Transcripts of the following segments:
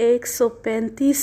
135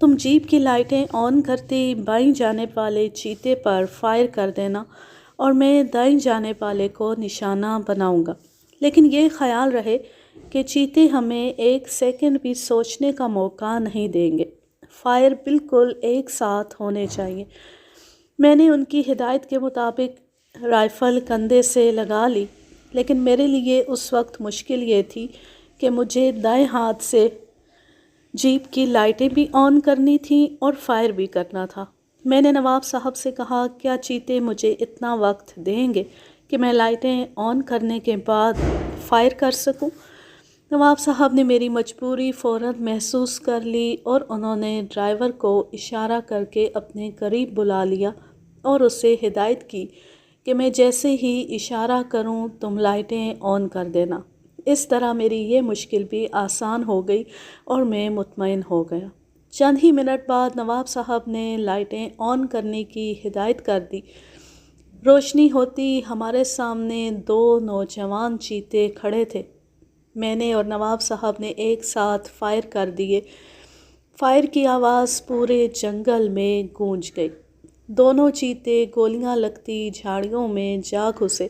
تم جیپ کی لائٹیں آن کرتی بائیں جانب والے چیتے پر فائر کر دینا اور میں دائیں جانب والے کو نشانہ بناؤں گا، لیکن یہ خیال رہے کہ چیتے ہمیں ایک سیکنڈ بھی سوچنے کا موقع نہیں دیں گے۔ فائر بالکل ایک ساتھ ہونے چاہیے۔ میں نے ان کی ہدایت کے مطابق رائفل کندھے سے لگا لی، لیکن میرے لیے اس وقت مشکل یہ تھی کہ مجھے دائیں ہاتھ سے جیپ کی لائٹیں بھی آن کرنی تھیں اور فائر بھی کرنا تھا۔ میں نے نواب صاحب سے کہا، کیا چیتے مجھے اتنا وقت دیں گے کہ میں لائٹیں آن کرنے کے بعد فائر کر سکوں؟ نواب صاحب نے میری مجبوری فوراً محسوس کر لی اور انہوں نے ڈرائیور کو اشارہ کر کے اپنے قریب بلا لیا اور اسے ہدایت کی کہ میں جیسے ہی اشارہ کروں تم لائٹیں آن کر دینا۔ اس طرح میری یہ مشکل بھی آسان ہو گئی اور میں مطمئن ہو گیا۔ چند ہی منٹ بعد نواب صاحب نے لائٹیں آن کرنے کی ہدایت کر دی۔ روشنی ہوتی ہمارے سامنے دو نوجوان چیتے کھڑے تھے۔ میں نے اور نواب صاحب نے ایک ساتھ فائر کر دیے۔ فائر کی آواز پورے جنگل میں گونج گئی۔ دونوں چیتے گولیاں لگتی جھاڑیوں میں جا گھسے۔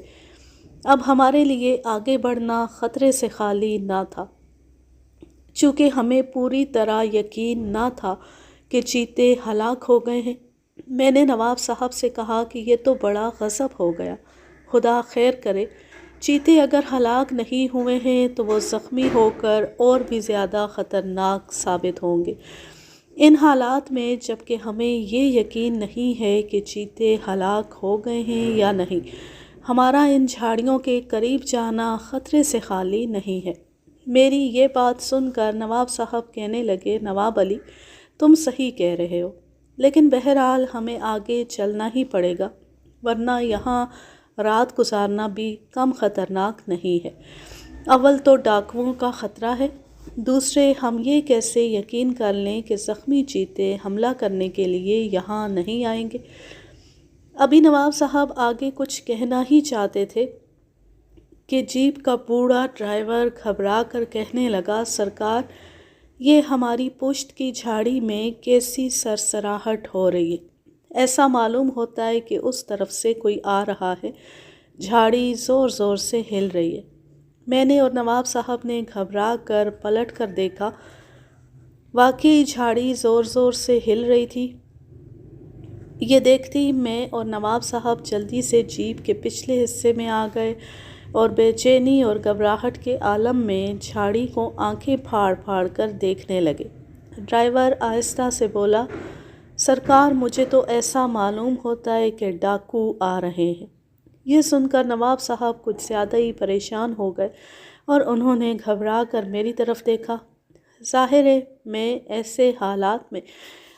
اب ہمارے لیے آگے بڑھنا خطرے سے خالی نہ تھا، چونکہ ہمیں پوری طرح یقین نہ تھا کہ چیتے ہلاک ہو گئے ہیں۔ میں نے نواب صاحب سے کہا کہ یہ تو بڑا غضب ہو گیا، خدا خیر کرے، چیتے اگر ہلاک نہیں ہوئے ہیں تو وہ زخمی ہو کر اور بھی زیادہ خطرناک ثابت ہوں گے۔ ان حالات میں جبکہ ہمیں یہ یقین نہیں ہے کہ چیتے ہلاک ہو گئے ہیں یا نہیں، ہمارا ان جھاڑیوں کے قریب جانا خطرے سے خالی نہیں ہے۔ میری یہ بات سن کر نواب صاحب کہنے لگے، نواب علی، تم صحیح کہہ رہے ہو، لیکن بہرحال ہمیں آگے چلنا ہی پڑے گا، ورنہ یہاں رات گزارنا بھی کم خطرناک نہیں ہے۔ اول تو ڈاکوؤں کا خطرہ ہے، دوسرے ہم یہ کیسے یقین کر لیں کہ زخمی چیتے حملہ کرنے کے لیے یہاں نہیں آئیں گے؟ ابھی نواب صاحب آگے کچھ کہنا ہی چاہتے تھے کہ جیپ کا بوڑھا ڈرائیور گھبرا کر کہنے لگا، سرکار، یہ ہماری پشت کی جھاڑی میں کیسی سرسراہٹ ہو رہی ہے، ایسا معلوم ہوتا ہے کہ اس طرف سے کوئی آ رہا ہے، جھاڑی زور زور سے ہل رہی ہے۔ میں نے اور نواب صاحب نے گھبرا کر پلٹ کر دیکھا، واقعی جھاڑی زور زور سے ہل رہی تھی۔ یہ دیکھتی میں اور نواب صاحب جلدی سے جیپ کے پچھلے حصے میں آ گئے اور بے چینی اور گھبراہٹ کے عالم میں جھاڑی کو آنکھیں پھاڑ پھاڑ کر دیکھنے لگے۔ ڈرائیور آہستہ سے بولا، سرکار، مجھے تو ایسا معلوم ہوتا ہے کہ ڈاکو آ رہے ہیں۔ یہ سن کر نواب صاحب کچھ زیادہ ہی پریشان ہو گئے اور انہوں نے گھبرا کر میری طرف دیکھا۔ ظاہر ہے میں ایسے حالات میں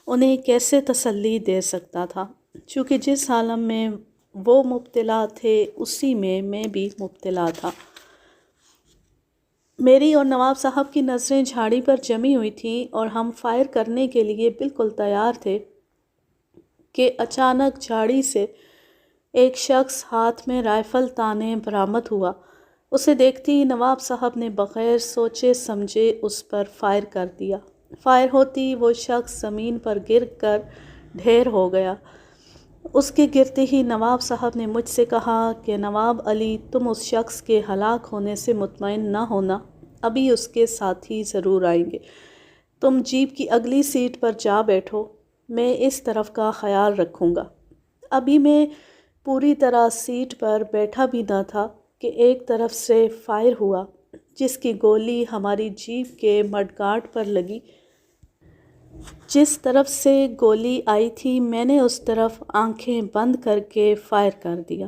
انہیں کیسے تسلی دے سکتا تھا، چونکہ جس عالم میں وہ مبتلا تھے اسی میں بھی مبتلا تھا۔ میری اور نواب صاحب کی نظریں جھاڑی پر جمی ہوئی تھیں اور ہم فائر کرنے کے لیے بالکل تیار تھے کہ اچانک جھاڑی سے ایک شخص ہاتھ میں رائفل تانے برآمد ہوا۔ اسے دیکھتے ہی نواب صاحب نے بغیر سوچے سمجھے اس پر فائر کر دیا۔ فائر ہوتی وہ شخص زمین پر گر کر ڈھیر ہو گیا۔ اس کے گرتے ہی نواب صاحب نے مجھ سے کہا کہ نواب علی، تم اس شخص کے ہلاک ہونے سے مطمئن نہ ہونا، ابھی اس کے ساتھی ضرور آئیں گے۔ تم جیپ کی اگلی سیٹ پر جا بیٹھو، میں اس طرف کا خیال رکھوں گا۔ ابھی میں پوری طرح سیٹ پر بیٹھا بھی نہ تھا کہ ایک طرف سے فائر ہوا، جس کی گولی ہماری جیپ کے مڈ گارڈ پر لگی۔ جس طرف سے گولی آئی تھی میں نے اس طرف آنکھیں بند کر کے فائر کر دیا۔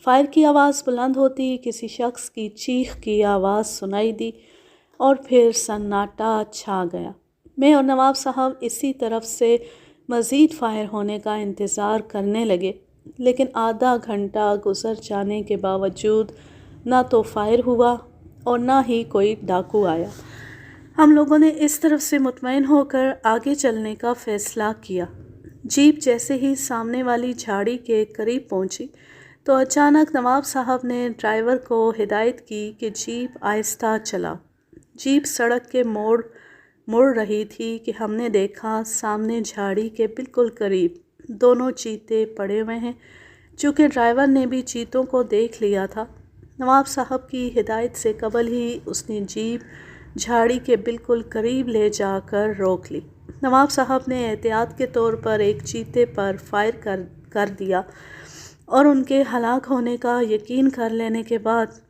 فائر کی آواز بلند ہوتی کسی شخص کی چیخ کی آواز سنائی دی اور پھر سناٹا چھا گیا۔ میں اور نواب صاحب اسی طرف سے مزید فائر ہونے کا انتظار کرنے لگے، لیکن آدھا گھنٹہ گزر جانے کے باوجود نہ تو فائر ہوا اور نہ ہی کوئی ڈاکو آیا۔ ہم لوگوں نے اس طرف سے مطمئن ہو کر آگے چلنے کا فیصلہ کیا۔ جیپ جیسے ہی سامنے والی جھاڑی کے قریب پہنچی تو اچانک نواب صاحب نے ڈرائیور کو ہدایت کی کہ جیپ آہستہ چلا۔ جیپ سڑک کے موڑ مڑ رہی تھی کہ ہم نے دیکھا سامنے جھاڑی کے بالکل قریب دونوں چیتے پڑے ہوئے ہیں۔ چونکہ ڈرائیور نے بھی چیتوں کو دیکھ لیا تھا، نواب صاحب کی ہدایت سے قبل ہی اس نے جیپ جھاڑی کے بالکل قریب لے جا کر روک لی۔ نواب صاحب نے احتیاط کے طور پر ایک چیتے پر فائر کر دیا اور ان کے ہلاک ہونے کا یقین کر لینے کے بعد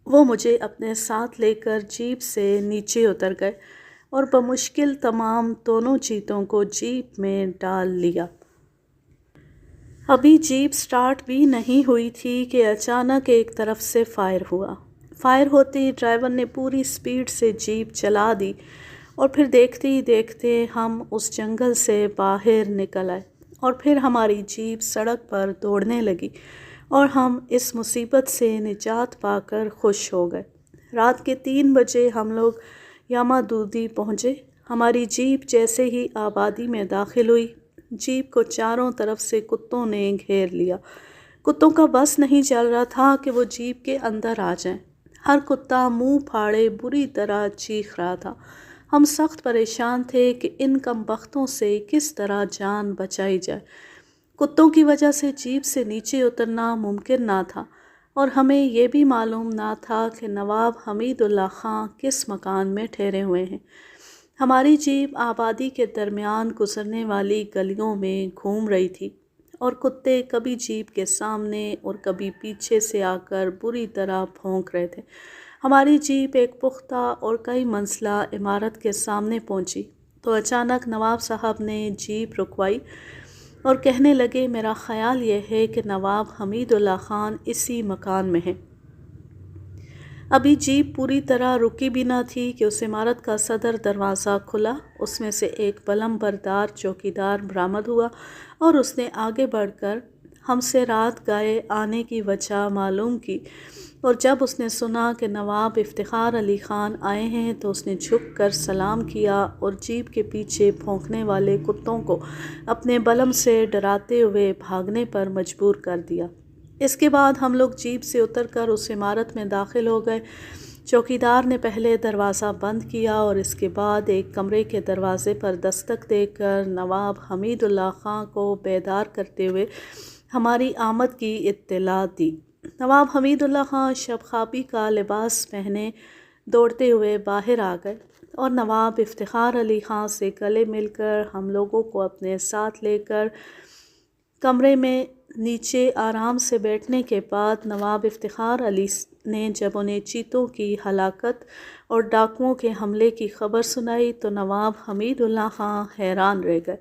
وہ مجھے اپنے ساتھ لے کر جیپ سے نیچے اتر گئے اور بمشکل تمام دونوں چیتوں کو جیپ میں ڈال لیا۔ ابھی جیپ سٹارٹ بھی نہیں ہوئی تھی کہ اچانک ایک طرف سے فائر ہوا۔ فائر ہوتے ہی ڈرائیور نے پوری سپیڈ سے جیپ چلا دی اور پھر دیکھتے ہی دیکھتے ہم اس جنگل سے باہر نکل آئے اور پھر ہماری جیپ سڑک پر دوڑنے لگی اور ہم اس مصیبت سے نجات پا کر خوش ہو گئے۔ رات کے 3 بجے ہم لوگ یامادودی پہنچے۔ ہماری جیپ جیسے ہی آبادی میں داخل ہوئی، جیپ کو چاروں طرف سے کتوں نے گھیر لیا۔ کتوں کا بس نہیں چل رہا تھا کہ وہ جیپ کے اندر آ جائیں۔ ہر کتا منہ پھاڑے بری طرح چیخ رہا تھا۔ ہم سخت پریشان تھے کہ ان کم بختوں سے کس طرح جان بچائی جائے۔ کتوں کی وجہ سے جیپ سے نیچے اترنا ممکن نہ تھا اور ہمیں یہ بھی معلوم نہ تھا کہ نواب حمید اللہ خان کس مکان میں ٹھہرے ہوئے ہیں۔ ہماری جیپ آبادی کے درمیان گزرنے والی گلیوں میں گھوم رہی تھی اور کتے کبھی جیپ کے سامنے اور کبھی پیچھے سے آ کر بری طرح بھونک رہے تھے۔ ہماری جیپ ایک پختہ اور کئی منزلہ عمارت کے سامنے پہنچی تو اچانک نواب صاحب نے جیپ رکوائی اور کہنے لگے، میرا خیال یہ ہے کہ نواب حمید اللہ خان اسی مکان میں ہیں۔ ابھی جیپ پوری طرح رکی بھی نہ تھی کہ اس عمارت کا صدر دروازہ کھلا۔ اس میں سے ایک بلم بردار چوکیدار برآمد ہوا اور اس نے آگے بڑھ کر ہم سے رات گئے آنے کی وجہ معلوم کی، اور جب اس نے سنا کہ نواب افتخار علی خان آئے ہیں تو اس نے جھک کر سلام کیا اور جیپ کے پیچھے بھونکنے والے کتوں کو اپنے بلم سے ڈراتے ہوئے بھاگنے پر مجبور کر دیا۔ اس کے بعد ہم لوگ جیپ سے اتر کر اس عمارت میں داخل ہو گئے۔ چوکیدار نے پہلے دروازہ بند کیا اور اس کے بعد ایک کمرے کے دروازے پر دستک دے کر نواب حمید اللہ خان کو بیدار کرتے ہوئے ہماری آمد کی اطلاع دی۔ نواب حمید اللہ خان شب خوابی کا لباس پہنے دوڑتے ہوئے باہر آ گئے اور نواب افتخار علی خان سے گلے مل کر ہم لوگوں کو اپنے ساتھ لے کر کمرے میں نیچے آرام سے بیٹھنے کے بعد نواب افتخار علی نے جب انہیں چیتوں کی ہلاکت اور ڈاکوؤں کے حملے کی خبر سنائی تو نواب حمید اللہ خان حیران رہ گئے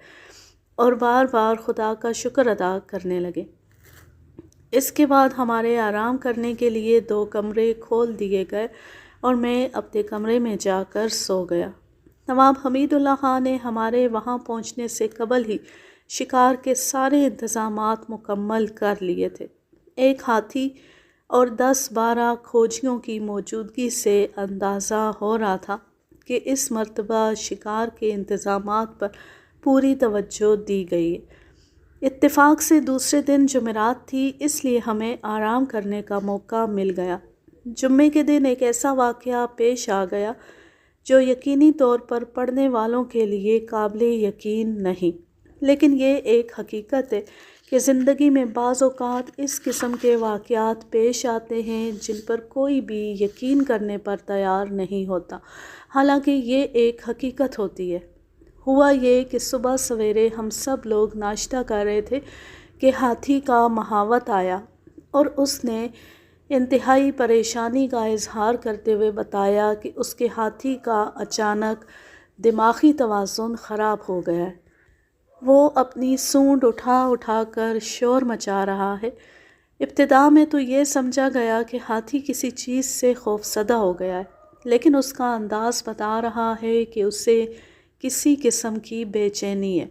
اور بار بار خدا کا شکر ادا کرنے لگے۔ اس کے بعد ہمارے آرام کرنے کے لیے 2 کمرے کھول دیے گئے اور میں اپنے کمرے میں جا کر سو گیا۔ نواب حمید اللہ خان نے ہمارے وہاں پہنچنے سے قبل ہی شکار کے سارے انتظامات مکمل کر لیے تھے۔ ایک ہاتھی اور 10-12 کھوجیوں کی موجودگی سے اندازہ ہو رہا تھا کہ اس مرتبہ شکار کے انتظامات پر پوری توجہ دی گئی ہے۔ اتفاق سے دوسرے دن جمعرات تھی، اس لیے ہمیں آرام کرنے کا موقع مل گیا۔ جمعے کے دن ایک ایسا واقعہ پیش آ گیا جو یقینی طور پر پڑھنے والوں کے لیے قابل یقین نہیں، لیکن یہ ایک حقیقت ہے کہ زندگی میں بعض اوقات اس قسم کے واقعات پیش آتے ہیں جن پر کوئی بھی یقین کرنے پر تیار نہیں ہوتا، حالانکہ یہ ایک حقیقت ہوتی ہے۔ ہوا یہ کہ صبح سویرے ہم سب لوگ ناشتہ کر رہے تھے کہ ہاتھی کا محاوت آیا اور اس نے انتہائی پریشانی کا اظہار کرتے ہوئے بتایا کہ اس کے ہاتھی کا اچانک دماغی توازن خراب ہو گیا ہے۔ وہ اپنی سونڈ اٹھا اٹھا کر شور مچا رہا ہے۔ ابتدا میں تو یہ سمجھا گیا کہ ہاتھی کسی چیز سے خوفزدہ ہو گیا ہے، لیکن اس کا انداز بتا رہا ہے کہ اسے کسی قسم کی بے چینی ہے۔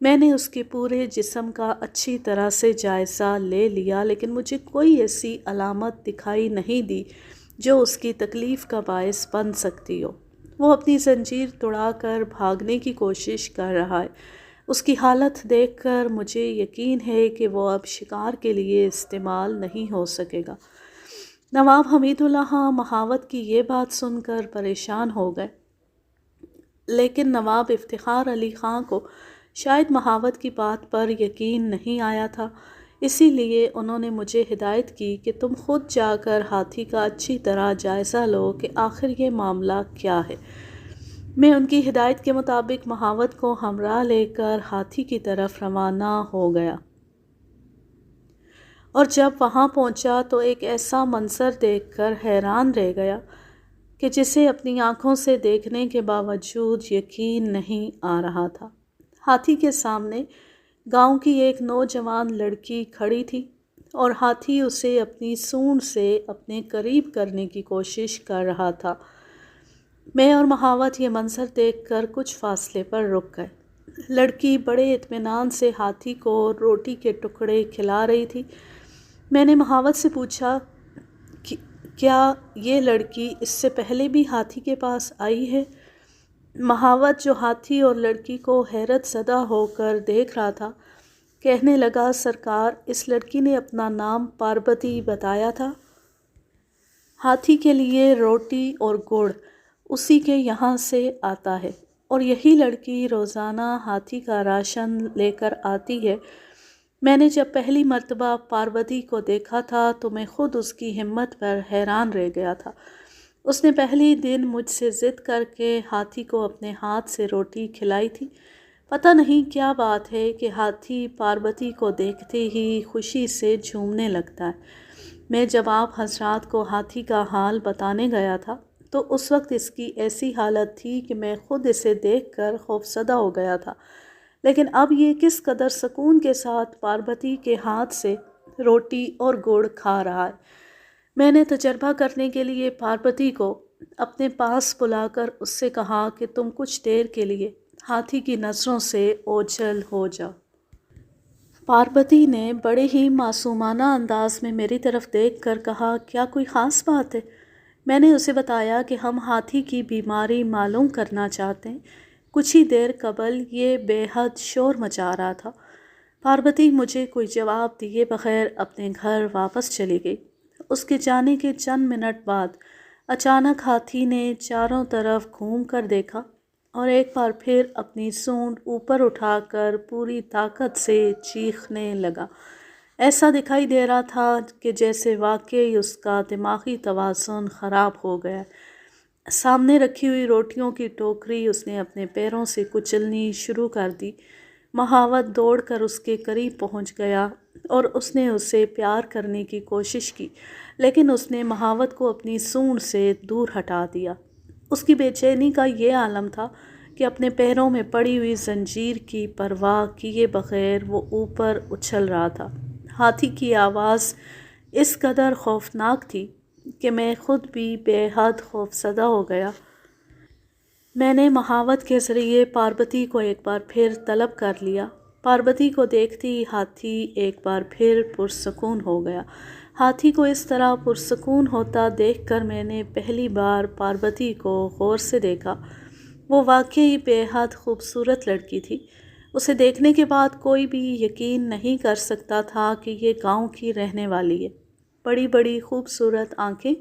میں نے اس کے پورے جسم کا اچھی طرح سے جائزہ لے لیا، لیکن مجھے کوئی ایسی علامت دکھائی نہیں دی جو اس کی تکلیف کا باعث بن سکتی ہو۔ وہ اپنی زنجیر توڑا کر بھاگنے کی کوشش کر رہا ہے۔ اس کی حالت دیکھ کر مجھے یقین ہے کہ وہ اب شکار کے لیے استعمال نہیں ہو سکے گا۔ نواب حمید اللہ خان محاوت کی یہ بات سن کر پریشان ہو گئے لیکن نواب افتخار علی خان کو شاید مہاوت کی بات پر یقین نہیں آیا تھا، اسی لیے انہوں نے مجھے ہدایت کی کہ تم خود جا کر ہاتھی کا اچھی طرح جائزہ لو کہ آخر یہ معاملہ کیا ہے۔ میں ان کی ہدایت کے مطابق مہاوت کو ہمراہ لے کر ہاتھی کی طرف روانہ ہو گیا، اور جب وہاں پہنچا تو ایک ایسا منظر دیکھ کر حیران رہ گیا کہ جسے اپنی آنکھوں سے دیکھنے کے باوجود یقین نہیں آ رہا تھا۔ ہاتھی کے سامنے گاؤں کی ایک نوجوان لڑکی کھڑی تھی اور ہاتھی اسے اپنی سونڈ سے اپنے قریب کرنے کی کوشش کر رہا تھا۔ میں اور مہاوت یہ منظر دیکھ کر کچھ فاصلے پر رک گئے۔ لڑکی بڑے اطمینان سے ہاتھی کو روٹی کے ٹکڑے کھلا رہی تھی۔ میں نے مہاوت سے پوچھا کیا یہ لڑکی اس سے پہلے بھی ہاتھی کے پاس آئی ہے؟ مہاوت، جو ہاتھی اور لڑکی کو حیرت زدہ ہو کر دیکھ رہا تھا، کہنے لگا، سرکار، اس لڑکی نے اپنا نام پاربتی بتایا تھا۔ ہاتھی کے لیے روٹی اور گڑ اسی کے یہاں سے آتا ہے، اور یہی لڑکی روزانہ ہاتھی کا راشن لے کر آتی ہے۔ میں نے جب پہلی مرتبہ پاربتی کو دیکھا تھا تو میں خود اس کی ہمت پر حیران رہ گیا تھا۔ اس نے پہلی دن مجھ سے ضد کر کے ہاتھی کو اپنے ہاتھ سے روٹی کھلائی تھی۔ پتہ نہیں کیا بات ہے کہ ہاتھی پاربتی کو دیکھتے ہی خوشی سے جھومنے لگتا ہے۔ میں جب آپ حضرات کو ہاتھی کا حال بتانے گیا تھا تو اس وقت اس کی ایسی حالت تھی کہ میں خود اسے دیکھ کر خوفزدہ ہو گیا تھا، لیکن اب یہ کس قدر سکون کے ساتھ پاربتی کے ہاتھ سے روٹی اور گڑ کھا رہا ہے۔ میں نے تجربہ کرنے کے لیے پاربتی کو اپنے پاس بلا کر اس سے کہا کہ تم کچھ دیر کے لیے ہاتھی کی نظروں سے اوجھل ہو جاؤ۔ پاربتی نے بڑے ہی معصومانہ انداز میں میری طرف دیکھ کر کہا، کیا کوئی خاص بات ہے؟ میں نے اسے بتایا کہ ہم ہاتھی کی بیماری معلوم کرنا چاہتے ہیں۔ کچھ ہی دیر قبل یہ بے حد شور مچا رہا تھا۔ پاربتی مجھے کوئی جواب دیے بغیر اپنے گھر واپس چلی گئی۔ اس کے جانے کے چند منٹ بعد اچانک ہاتھی نے چاروں طرف گھوم کر دیکھا اور ایک بار پھر اپنی سونڈ اوپر اٹھا کر پوری طاقت سے چیخنے لگا۔ ایسا دکھائی دے رہا تھا کہ جیسے واقعی اس کا دماغی توازن خراب ہو گیا۔ سامنے رکھی ہوئی روٹیوں کی ٹوکری اس نے اپنے پیروں سے کچلنی شروع کر دی۔ مہاوت دوڑ کر اس کے قریب پہنچ گیا اور اس نے اسے پیار کرنے کی کوشش کی، لیکن اس نے مہاوت کو اپنی سونڈ سے دور ہٹا دیا۔ اس کی بے چینی کا یہ عالم تھا کہ اپنے پیروں میں پڑی ہوئی زنجیر کی پرواہ کیے بغیر وہ اوپر اچھل رہا تھا۔ ہاتھی کی آواز اس قدر خوفناک تھی کہ میں خود بھی بے حد خوفزدہ ہو گیا۔ میں نے مہاوت کے ذریعے پاربتی کو ایک بار پھر طلب کر لیا۔ پاربتی کو دیکھتے ہی ہاتھی ایک بار پھر پرسکون ہو گیا۔ ہاتھی کو اس طرح پرسکون ہوتا دیکھ کر میں نے پہلی بار پاربتی کو غور سے دیکھا۔ وہ واقعی بے حد خوبصورت لڑکی تھی۔ اسے دیکھنے کے بعد کوئی بھی یقین نہیں کر سکتا تھا کہ یہ گاؤں کی رہنے والی ہے۔ بڑی بڑی خوبصورت آنکھیں،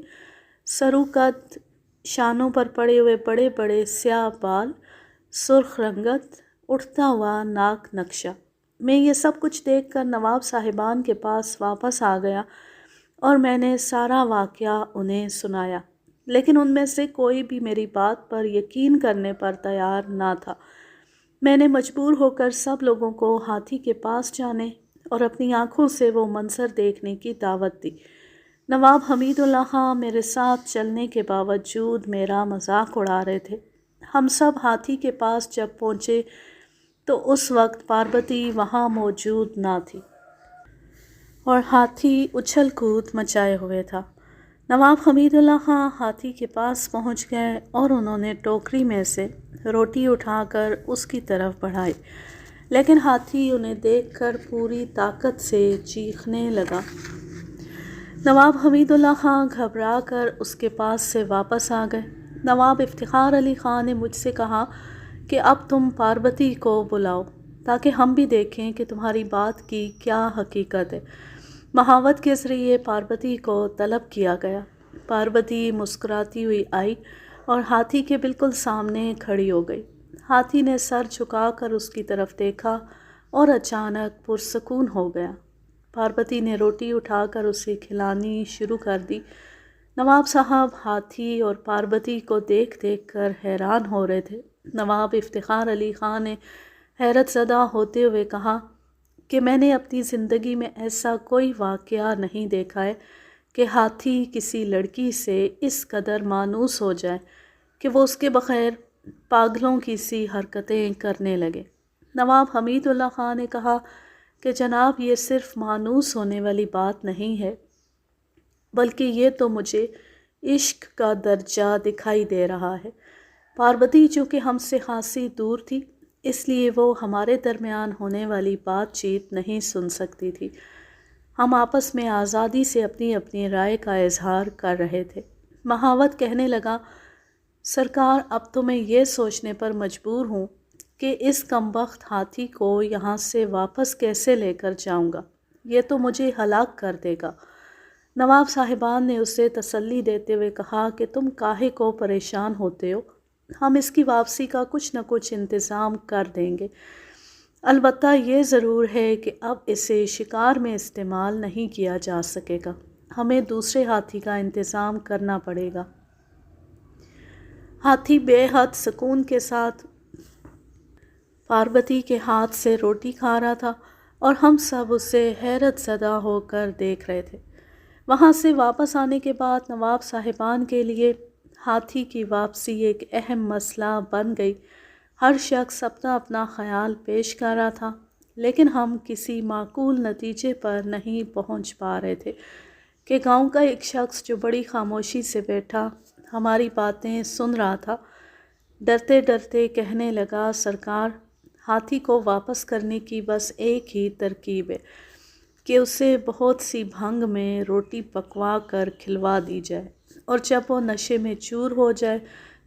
سرو قد، شانوں پر پڑے ہوئے بڑے بڑے سیاہ بال، سرخ رنگت، اٹھتا ہوا ناک نقشہ۔ میں یہ سب کچھ دیکھ کر نواب صاحبان کے پاس واپس آ گیا اور میں نے سارا واقعہ انہیں سنایا، لیکن ان میں سے کوئی بھی میری بات پر یقین کرنے پر تیار نہ تھا۔ میں نے مجبور ہو کر سب لوگوں کو ہاتھی کے پاس جانے اور اپنی آنکھوں سے وہ منظر دیکھنے کی دعوت دی۔ نواب حمید اللہ خان میرے ساتھ چلنے کے باوجود میرا مذاق اڑا رہے تھے۔ ہم سب ہاتھی کے پاس جب پہنچے تو اس وقت پاربتی وہاں موجود نہ تھی اور ہاتھی اچھل کود مچائے ہوئے تھا۔ نواب حمید اللہ خان ہاتھی کے پاس پہنچ گئے اور انہوں نے ٹوکری میں سے روٹی اٹھا کر اس کی طرف بڑھائی، لیکن ہاتھی انہیں دیکھ کر پوری طاقت سے چیخنے لگا۔ نواب حمید اللہ خان گھبرا کر اس کے پاس سے واپس آ گئے۔ نواب افتخار علی خان نے مجھ سے کہا کہ اب تم پاربتی کو بلاؤ تاکہ ہم بھی دیکھیں کہ تمہاری بات کی کیا حقیقت ہے۔ مہاوت کے ذریعے پاربتی کو طلب کیا گیا۔ پاربتی مسکراتی ہوئی آئی اور ہاتھی کے بالکل سامنے کھڑی ہو گئی۔ ہاتھی نے سر جھکا کر اس کی طرف دیکھا اور اچانک پرسکون ہو گیا۔ پاربتی نے روٹی اٹھا کر اسے کھلانی شروع کر دی۔ نواب صاحب ہاتھی اور پاربتی کو دیکھ دیکھ کر حیران ہو رہے تھے۔ نواب افتخار علی خان نے حیرت زدہ ہوتے ہوئے کہا کہ میں نے اپنی زندگی میں ایسا کوئی واقعہ نہیں دیکھا ہے کہ ہاتھی کسی لڑکی سے اس قدر مانوس ہو جائے کہ وہ اس کے بغیر پاگلوں کی سی حرکتیں کرنے لگے۔ نواب حمید اللہ خان نے کہا کہ جناب، یہ صرف مانوس ہونے والی بات نہیں ہے، بلکہ یہ تو مجھے عشق کا درجہ دکھائی دے رہا ہے۔ پاربتی چونکہ ہم سے خاصی دور تھی، اس لیے وہ ہمارے درمیان ہونے والی بات چیت نہیں سن سکتی تھی۔ ہم آپس میں آزادی سے اپنی اپنی رائے کا اظہار کر رہے تھے۔ مہاوت کہنے لگا، سرکار، اب تو میں یہ سوچنے پر مجبور ہوں کہ اس کمبخت ہاتھی کو یہاں سے واپس کیسے لے کر جاؤں گا، یہ تو مجھے ہلاک کر دے گا۔ نواب صاحبان نے اسے تسلی دیتے ہوئے کہا کہ تم کاہے کو پریشان ہوتے ہو، ہم اس کی واپسی کا کچھ نہ کچھ انتظام کر دیں گے۔ البتہ یہ ضرور ہے کہ اب اسے شکار میں استعمال نہیں کیا جا سکے گا، ہمیں دوسرے ہاتھی کا انتظام کرنا پڑے گا۔ ہاتھی بے حد سکون کے ساتھ پاربتی کے ہاتھ سے روٹی کھا رہا تھا اور ہم سب اسے حیرت زدہ ہو کر دیکھ رہے تھے۔ وہاں سے واپس آنے کے بعد نواب صاحبان کے لیے ہاتھی کی واپسی ایک اہم مسئلہ بن گئی۔ ہر شخص اپنا اپنا خیال پیش کر رہا تھا، لیکن ہم کسی معقول نتیجے پر نہیں پہنچ پا رہے تھے کہ گاؤں کا ایک شخص جو بڑی خاموشی سے بیٹھا ہماری باتیں سن رہا تھا، ڈرتے ڈرتے کہنے لگا، سرکار، ہاتھی کو واپس کرنے کی بس ایک ہی ترکیب ہے کہ اسے بہت سی بھنگ میں روٹی پکوا کر کھلوا دی جائے، اور جب وہ نشے میں چور ہو جائے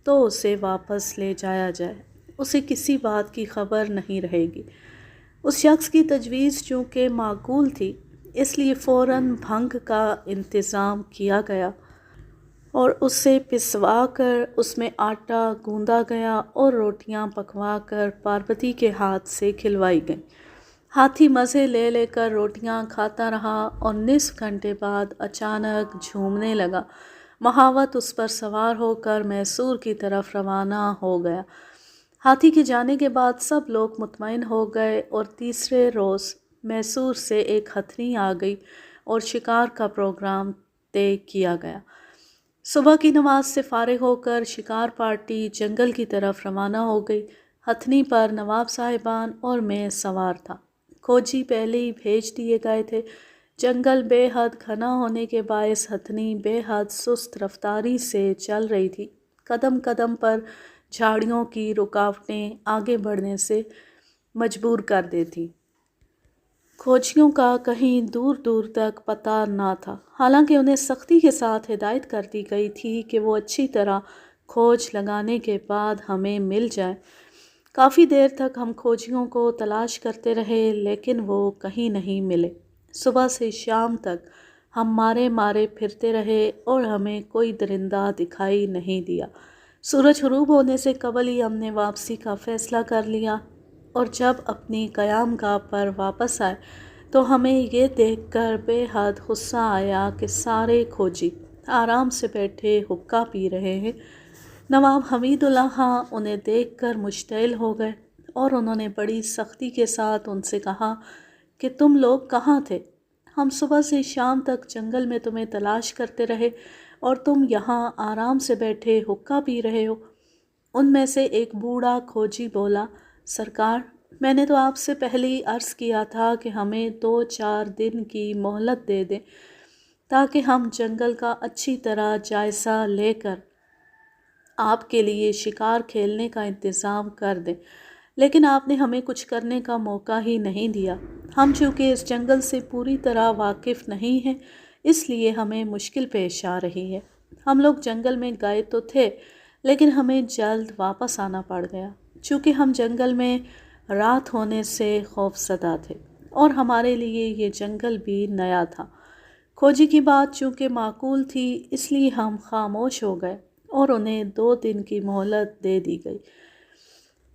تو اسے واپس لے جایا جائے، اسے کسی بات کی خبر نہیں رہے گی۔ اس شخص کی تجویز چونکہ معقول تھی، اس لیے فوراً بھنگ کا انتظام کیا گیا اور اسے پسوا کر اس میں آٹا گوندا گیا اور روٹیاں پکوا کر پاربتی کے ہاتھ سے کھلوائی گئیں۔ ہاتھی مزے لے لے کر روٹیاں کھاتا رہا اور نصف گھنٹے بعد اچانک جھومنے لگا۔ مہاوت اس پر سوار ہو کر میسور کی طرف روانہ ہو گیا۔ ہاتھی کے جانے کے بعد سب لوگ مطمئن ہو گئے اور تیسرے روز میسور سے ایک ہتھنی آ گئی اور شکار کا پروگرام طے کیا گیا۔ صبح کی نماز سے فارغ ہو کر شکار پارٹی جنگل کی طرف روانہ ہو گئی۔ ہتھنی پر نواب صاحبان اور میں سوار تھا۔ کھوجی پہلے ہی بھیج دیے گئے تھے۔ جنگل بے حد گھنا ہونے کے باعث ہتھنی بے حد سست رفتاری سے چل رہی تھی۔ قدم قدم پر جھاڑیوں کی رکاوٹیں آگے بڑھنے سے مجبور کر دیتی۔ کھوجیوں کا کہیں دور دور تک پتہ نہ تھا، حالانکہ انہیں سختی کے ساتھ ہدایت کر دی گئی تھی کہ وہ اچھی طرح کھوج لگانے کے بعد ہمیں مل جائیں۔ کافی دیر تک ہم کھوجیوں کو تلاش کرتے رہے، لیکن وہ کہیں نہیں ملے۔ صبح سے شام تک ہم مارے مارے پھرتے رہے اور ہمیں کوئی درندہ دکھائی نہیں دیا۔ سورج غروب ہونے سے قبل ہی ہم نے واپسی کا فیصلہ کر لیا، اور جب اپنی قیام گاہ پر واپس آئے تو ہمیں یہ دیکھ کر بے حد غصہ آیا کہ سارے کھوجی آرام سے بیٹھے حقہ پی رہے ہیں۔ نواب حمید اللہ خان انہیں دیکھ کر مشتعل ہو گئے اور انہوں نے بڑی سختی کے ساتھ ان سے کہا کہ تم لوگ کہاں تھے؟ ہم صبح سے شام تک جنگل میں تمہیں تلاش کرتے رہے اور تم یہاں آرام سے بیٹھے حقہ پی رہے ہو۔ ان میں سے ایک بوڑھا کھوجی بولا، سرکار، میں نے تو آپ سے پہلے ہی عرض کیا تھا کہ ہمیں 2-4 دن کی مہلت دے دیں تاکہ ہم جنگل کا اچھی طرح جائزہ لے کر آپ کے لیے شکار کھیلنے کا انتظام کر دیں، لیکن آپ نے ہمیں کچھ کرنے کا موقع ہی نہیں دیا۔ ہم چونکہ اس جنگل سے پوری طرح واقف نہیں ہیں، اس لیے ہمیں مشکل پیش آ رہی ہے۔ ہم لوگ جنگل میں گئے تو تھے، لیکن ہمیں جلد واپس آنا پڑ گیا، چونکہ ہم جنگل میں رات ہونے سے خوف زدہ تھے اور ہمارے لیے یہ جنگل بھی نیا تھا۔ کھوجی کی بات چونکہ معقول تھی، اس لیے ہم خاموش ہو گئے اور انہیں 2 دن کی مہلت دے دی گئی۔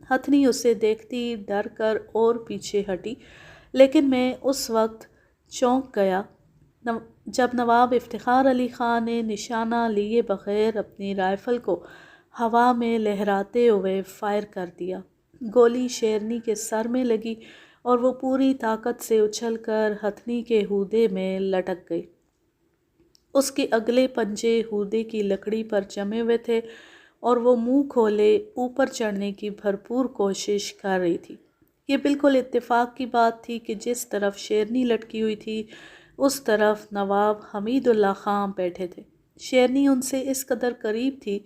ہتھنی اسے دیکھتی ڈر کر اور پیچھے ہٹی، لیکن میں اس وقت چونک گیا جب نواب افتخار علی خان نے نشانہ لیے بغیر اپنی رائفل کو ہوا میں لہراتے ہوئے فائر کر دیا۔ گولی شیرنی کے سر میں لگی اور وہ پوری طاقت سے اچھل کر ہتھنی کے ہودے میں لٹک گئی۔ اس کے اگلے پنجے ہودے کی لکڑی پر جمے ہوئے تھے اور وہ منہ کھولے اوپر چڑھنے کی بھرپور کوشش کر رہی تھی۔ یہ بالکل اتفاق کی بات تھی کہ جس طرف شیرنی لٹکی ہوئی تھی اس طرف نواب حمید اللہ خان بیٹھے تھے۔ شیرنی ان سے اس قدر قریب تھی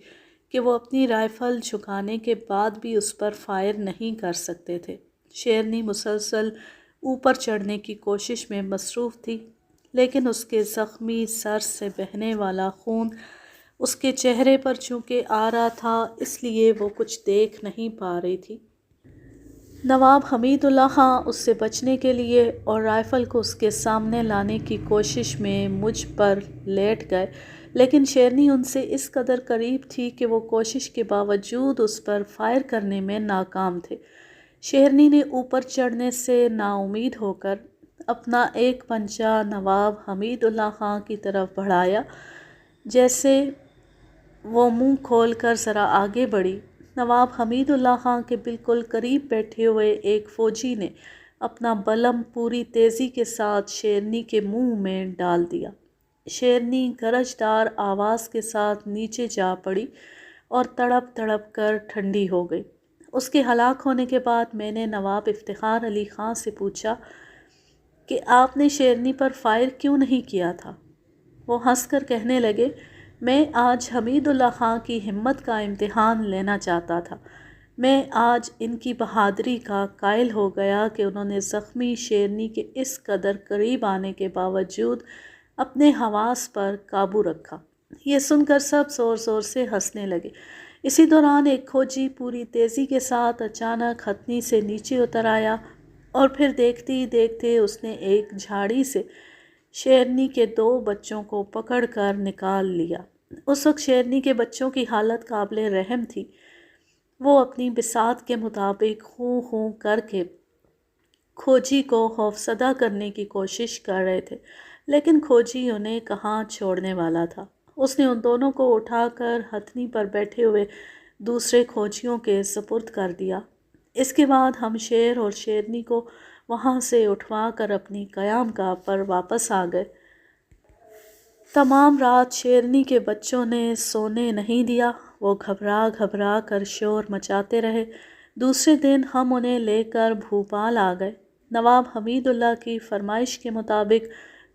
کہ وہ اپنی رائفل جھکانے کے بعد بھی اس پر فائر نہیں کر سکتے تھے۔ شیرنی مسلسل اوپر چڑھنے کی کوشش میں مصروف تھی، لیکن اس کے زخمی سر سے بہنے والا خون اس کے چہرے پر چونکہ آ رہا تھا اس لیے وہ کچھ دیکھ نہیں پا رہی تھی۔ نواب حمید اللہ خان اس سے بچنے کے لیے اور رائفل کو اس کے سامنے لانے کی کوشش میں مجھ پر لیٹ گئے، لیکن شیرنی ان سے اس قدر قریب تھی کہ وہ کوشش کے باوجود اس پر فائر کرنے میں ناکام تھے۔ شیرنی نے اوپر چڑھنے سے نا امید ہو کر اپنا ایک پنجہ نواب حمید اللہ خان کی طرف بڑھایا۔ جیسے وہ منہ کھول کر ذرا آگے بڑھی، نواب حمید اللہ خان کے بالکل قریب بیٹھے ہوئے ایک فوجی نے اپنا بلم پوری تیزی کے ساتھ شیرنی کے منہ میں ڈال دیا۔ شیرنی گرجدار آواز کے ساتھ نیچے جا پڑی اور تڑپ تڑپ کر ٹھنڈی ہو گئی۔ اس کے ہلاک ہونے کے بعد میں نے نواب افتخار علی خان سے پوچھا کہ آپ نے شیرنی پر فائر کیوں نہیں کیا تھا؟ وہ ہنس کر کہنے لگے، میں آج حمید اللہ خان کی ہمت کا امتحان لینا چاہتا تھا۔ میں آج ان کی بہادری کا قائل ہو گیا کہ انہوں نے زخمی شیرنی کے اس قدر قریب آنے کے باوجود اپنے حواس پر قابو رکھا۔ یہ سن کر سب زور زور سے ہنسنے لگے۔ اسی دوران ایک کھوجی پوری تیزی کے ساتھ اچانک ہتھنی سے نیچے اتر آیا اور پھر دیکھتے ہی دیکھتے اس نے ایک جھاڑی سے شیرنی کے 2 بچوں کو پکڑ کر نکال لیا۔ اس وقت شیرنی کے بچوں کی حالت قابل رحم تھی۔ وہ اپنی بساط کے مطابق خوں خوں کر کے کھوجی کو خوفزدہ کرنے کی کوشش کر رہے تھے، لیکن کھوجی انہیں کہاں چھوڑنے والا تھا۔ اس نے ان دونوں کو اٹھا کر ہتھنی پر بیٹھے ہوئے دوسرے کھوجیوں کے سپرد کر دیا۔ اس کے بعد ہم شیر اور شیرنی کو وہاں سے اٹھوا کر اپنی قیام گاہ پر واپس آ گئے۔ تمام رات شیرنی کے بچوں نے سونے نہیں دیا۔ وہ گھبرا گھبرا کر شور مچاتے رہے۔ دوسرے دن ہم انہیں لے کر بھوپال آ گئے۔ نواب حمید اللہ کی فرمائش کے مطابق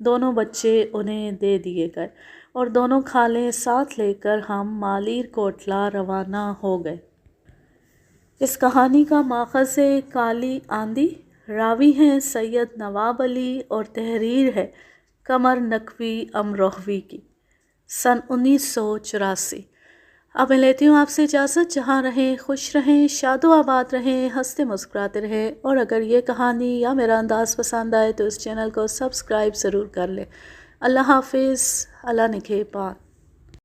دونوں بچے انہیں دے دیے گئے اور دونوں کھالیں ساتھ لے کر ہم مالیر کوٹلہ روانہ ہو گئے۔ اس کہانی کا ماخذ کالی آندھی، راوی ہیں سید نواب علی اور تحریر ہے قمر نقوی امروہوی کی، سن 1984۔ اب میں لیتی ہوں آپ سے اجازت۔ جہاں رہیں خوش رہیں، شاد و آباد رہیں، ہنستے مسکراتے رہیں، اور اگر یہ کہانی یا میرا انداز پسند آئے تو اس چینل کو سبسکرائب ضرور کر لیں۔ اللہ حافظ، اللہ نگہبان۔